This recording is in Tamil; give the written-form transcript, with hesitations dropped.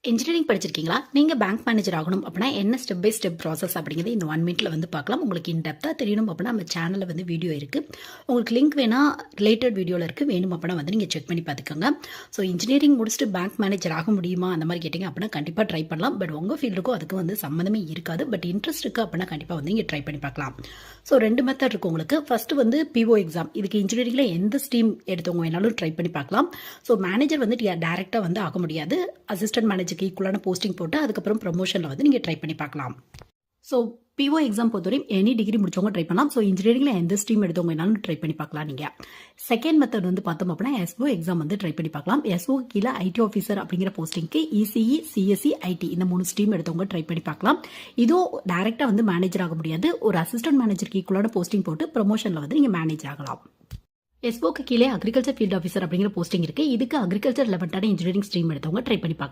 இன்ஜினியரிங் படிச்சிருக்கீங்களா? நீங்க பேங்க் மேனேஜர் ஆகணும் அப்படின்னா என்ன ஸ்டெப் பை ஸ்டெப் ப்ராசஸ் அப்படிங்கிறது இந்த 1 மினிட்ல வந்து பார்க்கலாம். உங்களுக்கு இன் டெப்த்தா தெரியணும் அப்படின்னா நம்ம சேனல்ல வந்து வீடியோ இருக்கு. உங்களுக்கு லிங்க் வேணா ரிலேட்டட் வீடியோல இருக்கு. வேணும் அப்படின்னா வந்து நீங்க செக் பண்ணி பார்த்துக்கோங்க. ஸோ இன்ஜினியரிங் முடிச்சுட்டு பேங்க் மேனேஜர் ஆக முடியுமா அந்த மாதிரி கேட்டிங்க அப்படின்னா கண்டிப்பாக ட்ரை பண்ணலாம். பட் உங்கள் ஃபீல்டுக்கும் அதுக்கு வந்து சம்மந்தமே இருக்காது. பட் இன்ட்ரெஸ்ட் இருக்குது அப்படின்னா கண்டிப்பாக வந்து நீங்கள் ட்ரை பண்ணி பார்க்கலாம். ஸோ 2 மெத்தட் இருக்கு உங்களுக்கு. ஃபர்ஸ்ட் வந்து பிஓ எக்ஸாம். இதுக்கு இன்ஜினியரிங்ல எந்த ஸ்ட்ரீம் எடுத்தவங்க வேணாலும் ட்ரை பண்ணி பார்க்கலாம். ஸோ மேனேஜர் வந்து டேரெக்டாக வந்து ஆக முடியாது. அசிஸ்டன்ட் மேனேஜருக்கு ஈக்குவலான போஸ்டிங் போட்டு அதுக்கப்புறம் ப்ரமோஷனில் வந்து நீங்கள் ட்ரை பண்ணி பார்க்கலாம். ஸோ பிஓ எக்ஸாம் பொறுத்தவரையும் எனி டிகிரி முடிச்சவங்க ட்ரை பண்ணலாம். ஸோ இன்ஜினியரிங்கில் எந்த ஸ்ட்ரீம் எடுத்தவங்க வேணாலும் ட்ரை பண்ணி பார்க்கலாம் நீங்கள். செகண்ட் மெத்தட் வந்து பார்த்தோம் அப்படின்னா எஸ்ஓ எக்ஸாம் வந்து ட்ரை பண்ணி பார்க்கலாம். எஸ்ஓ கீழே ஐடி ஆஃபீஸர் அப்படிங்கிற போஸ்டிங்க்கு இசிஇ சிஎஸ்சி ஐடி இந்த 3 ஸ்ட்ரீம் எடுத்தவங்க ட்ரை பண்ணி பார்க்கலாம். இதுவும் டைரெக்டாக வந்து மேனேஜர் ஆக முடியாது. ஒரு அசிஸ்டன்ட் மேனேஜருக்கு ஈக்குவலான போஸ்டிங் போட்டு ப்ரமோஷனில் வந்து நீங்கள் மேனேஜர் ஆகலாம். எஸ்ஓக்கு கீழே அக்ரிகல்ச்சர் ஃபீல்ட் ஆஃபீஸர் அப்படிங்கிற போஸ்டிங் இருக்கு. இதுக்கு அக்ரிகல்ச்சர் ரிலவெண்டான இன்ஜினியரிங் ஸ்ட்ரீம் எடுத்தவங்க ட்ரை பண்ணி பார்க்கலாம்.